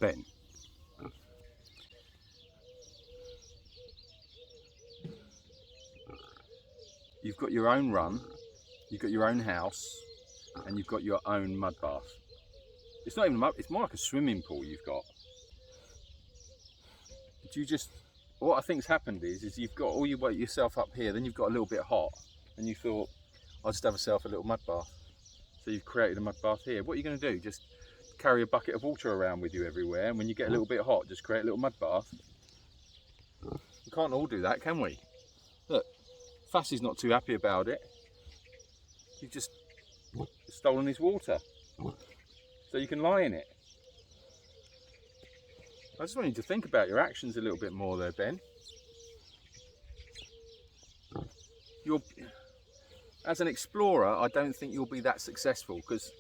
Ben, you've got your own run, you've got your own house, and you've got your own mud bath. It's not even a mud, it's more like a swimming pool you've got. Do you just, what I think's happened is you've got all your weight yourself up here, then you've got a little bit hot, and you thought, I'll just have myself a little mud bath. So you've created a mud bath here. What are you going to do? Just carry a bucket of water around with you everywhere, and when you get a little bit hot, just create a little mud bath? We can't all do that, can we? Look, Fassy's not too happy about it. You've just stolen his water, so you can lie in it. I just want you to think about your actions a little bit more there, Ben. As an explorer, I don't think you'll be that successful, because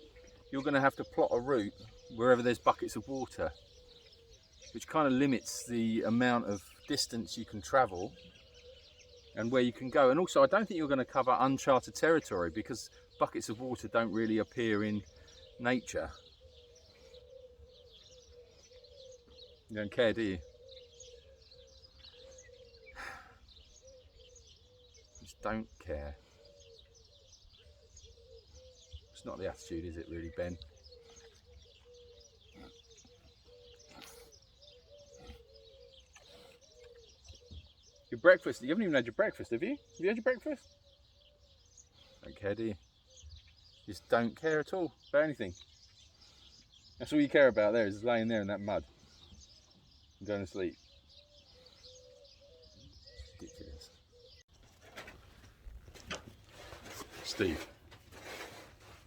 you're going to have to plot a route wherever there's buckets of water, which kind of limits the amount of distance you can travel and where you can go. And also, I don't think you're going to cover uncharted territory, because buckets of water don't really appear in nature. You don't care, do you? Just don't care. It's not the attitude, is it really, Ben? Your breakfast, you haven't even had your breakfast, have you? Have you had your breakfast? Don't care, do you? You just don't care at all about anything. That's all you care about there, is laying there in that mud and going to sleep. Ridiculous. Steve,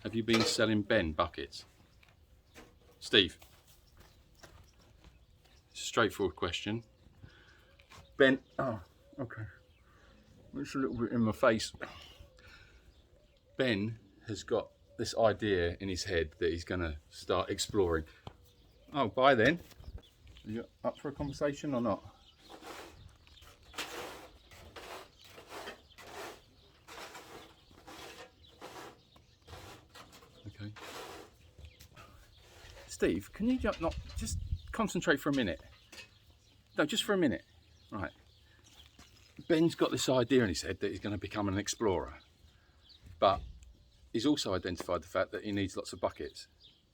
have you been selling Ben buckets? Steve, it's a straightforward question. Ben, oh, okay. It's a little bit in my face. Ben has got this idea in his head that he's going to start exploring. Oh, bye then. Are you up for a conversation or not? Okay. Steve, can you not just concentrate for a minute? No, just for a minute. Right. Ben's got this idea in his head that he's going to become an explorer, but he's also identified the fact that he needs lots of buckets,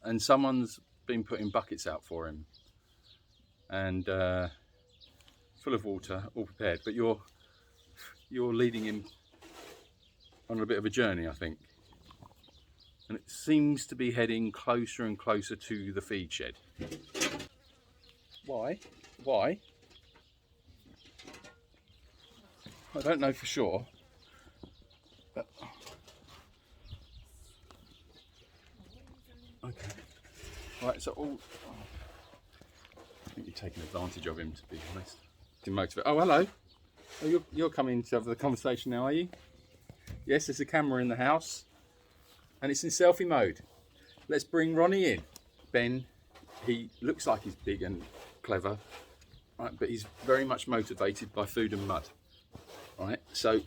and someone's been putting buckets out for him, and full of water, all prepared. But you're leading him on a bit of a journey, I think, and it seems to be heading closer and closer to the feed shed. Why? Why? I don't know for sure, but okay. Right, so all. I think you're taking advantage of him, to be honest. To motivate. Oh, hello. Oh, you're coming to have the conversation now, are you? Yes, there's a camera in the house, and it's in selfie mode. Let's bring Ronnie in. Ben, he looks like he's big and clever, right? But he's very much motivated by food and mud. Right, so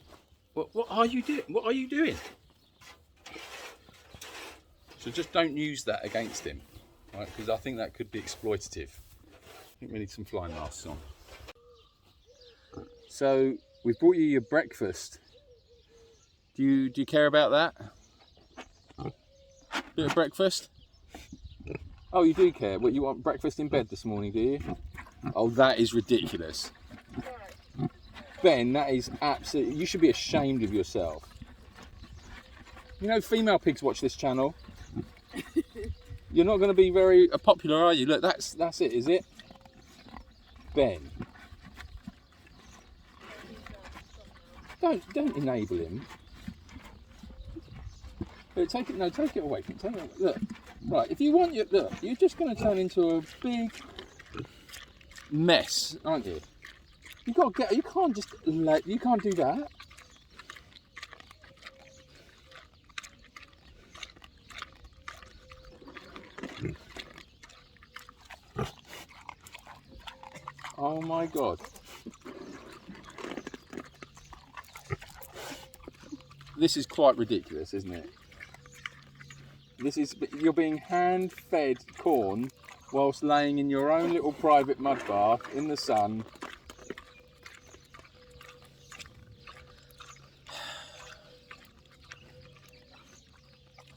what are you doing? What are you doing? So just don't use that against him, right? Because I think that could be exploitative. I think we need some fly masks on. So we brought you your breakfast. Do you care about that? Bit of breakfast? Oh, you do care. What, you want breakfast in bed this morning, do you? Oh, that is ridiculous. Ben, that is absolutely, you should be ashamed of yourself. You know, female pigs watch this channel. You're not going to be very popular, are you? Look, that's it, is it? Ben. Don't enable him. Look, take it away. Look, right, if you want your, look, you're just going to turn into a big mess, aren't you? You can't do that. Oh my God. This is quite ridiculous, isn't it? You're being hand-fed corn whilst laying in your own little private mud bath in the sun.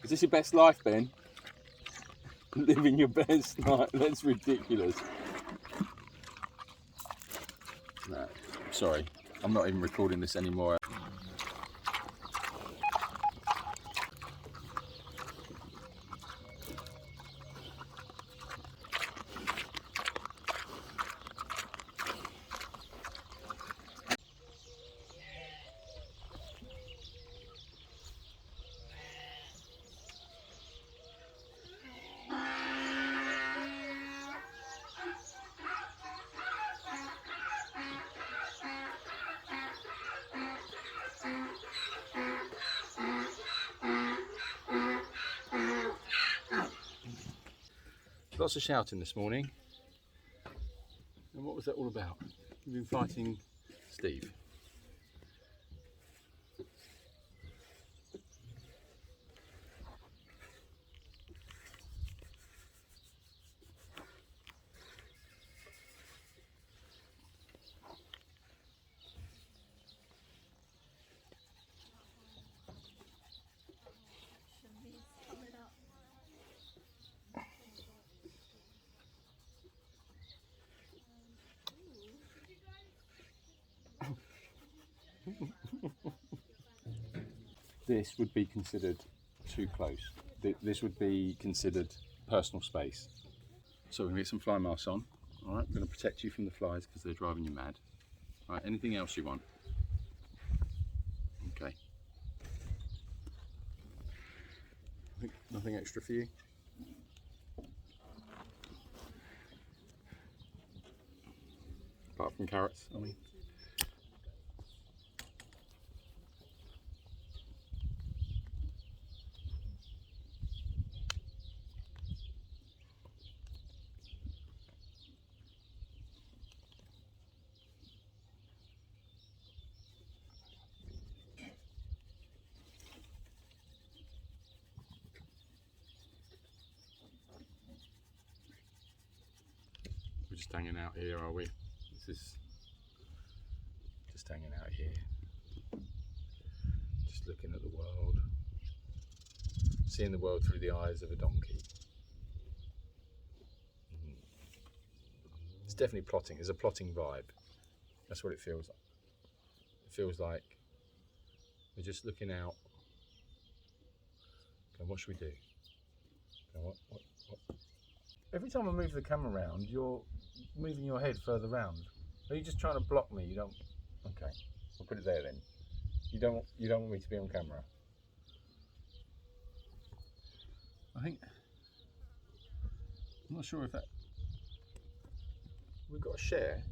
Is this your best life, Ben? Living your best life? That's ridiculous. No, sorry, I'm not even recording this anymore. Lots of shouting this morning. And what was that all about? You've been fighting Steve. This would be considered too close. This would be considered personal space. So we're going to get some fly masks on. All right, we're going to protect you from the flies because they're driving you mad. All right, anything else you want? Okay. Nothing extra for you? Apart from carrots, I mean. We're just hanging out here, are we? This is just hanging out here. Just looking at the world. Seeing the world through the eyes of a donkey. It's definitely plotting. There's a plotting vibe. That's what it feels like. It feels like we're just looking out. Okay, what should we do? Okay, what? Every time I move the camera around, you're moving your head further round. Are you just trying to block me? You don't. Okay, we'll put it there then. You don't want me to be on camera. I'm not sure if that. We've got to share.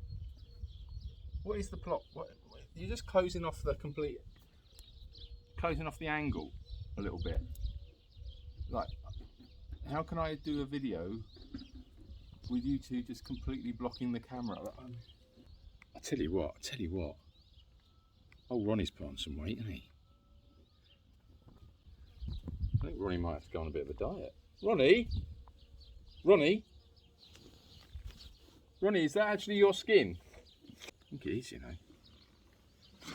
What is the plot? You're just closing off the angle a little bit. Like, how can I do a video with you two just completely blocking the camera? I tell you what. Oh, Ronnie's put on some weight, isn't he? I think Ronnie might have to go on a bit of a diet. Ronnie, is that actually your skin? I think it is, you know. I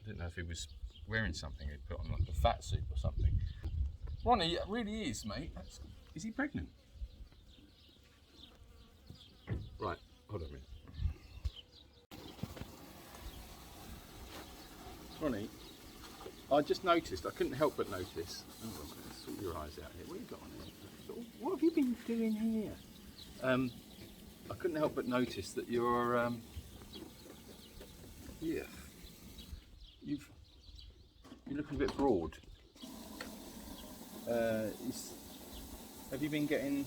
don't know if he was wearing something he'd put on, like a fat suit or something. Ronnie, it really is, mate. Is he pregnant? Right, hold on a minute. Ronnie, I just noticed, I couldn't help but notice. Oh, let's sort your eyes out here. What have you got on here? What have you been doing here? I couldn't help but notice that you're, you're looking a bit broad. Have you been getting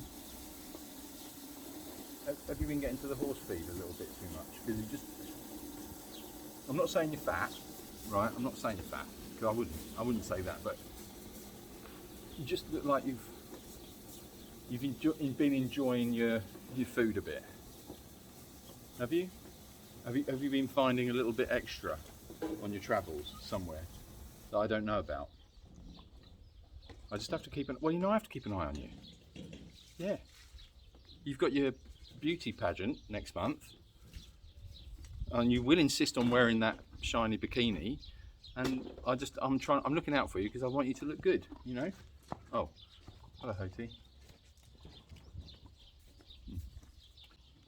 to the horse feed a little bit too much? Because I'm not saying you're fat, right? I'm not saying you're fat, because I wouldn't say that, but you just look like you've been enjoying your food a bit. Have you? Have you been finding a little bit extra on your travels somewhere that I don't know about? I just have to keep I have to keep an eye on you. Yeah. You've got your beauty pageant next month, and you will insist on wearing that shiny bikini, and I'm looking out for you because I want you to look good, you know. Oh, hello Hoti.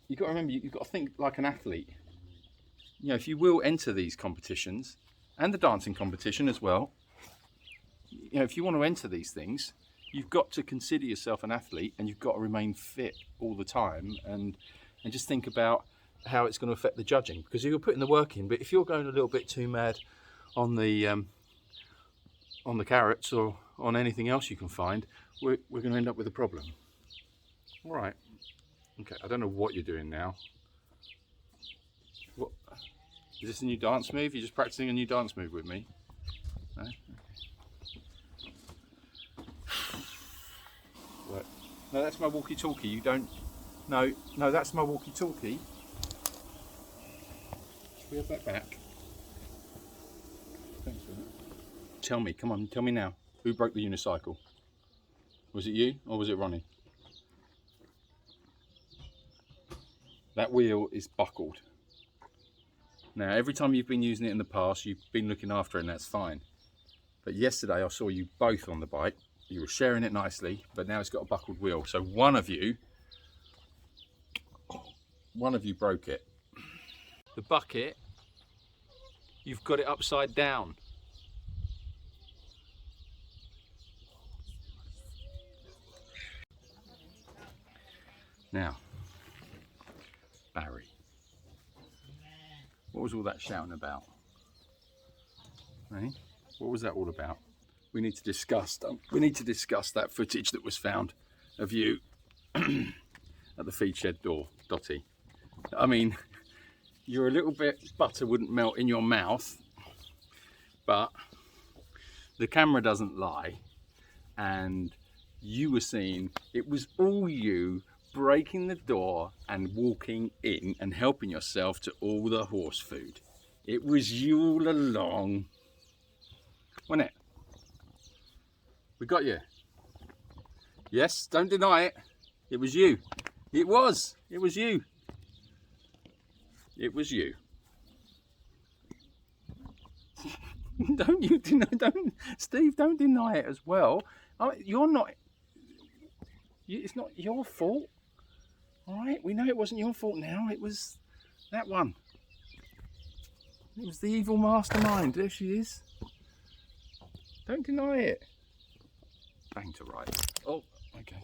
You've got to remember, you've got to think like an athlete. You know, if you will enter these competitions, and the dancing competition as well, you know, if you want to enter these things, you've got to consider yourself an athlete, and you've got to remain fit all the time, and just think about how it's going to affect the judging, because you're putting the work in. But if you're going a little bit too mad on the carrots or on anything else you can find, we're going to end up with a problem. All right. Okay, I don't know what you're doing now. What is this, a new dance move? You're just practicing a new dance move with me? No? Right. No, that's my walkie-talkie. You don't. No, that's my walkie-talkie. Should we have that back? Thanks for that. Tell me, come on, tell me now. Who broke the unicycle? Was it you or was it Ronnie? That wheel is buckled. Now, every time you've been using it in the past, you've been looking after it, and that's fine. But yesterday I saw you both on the bike. You were sharing it nicely, but now it's got a buckled wheel. So one of you broke it. The bucket, you've got it upside down. Now, Barry, what was all that shouting about? Eh? What was that all about? We need to discuss that footage that was found of you at the feed shed door, Dottie. I mean, you're a little bit butter wouldn't melt in your mouth, but the camera doesn't lie, and you were seen. It was all you breaking the door and walking in and helping yourself to all the horse food. It was you all along, wasn't it? We got you. Yes, don't deny it. It was you. It was you. It was you. Steve, don't deny it as well. It's not your fault. All right, we know it wasn't your fault now. It was that one. It was the evil mastermind. There she is. Don't deny it. Bang to right. Oh, okay.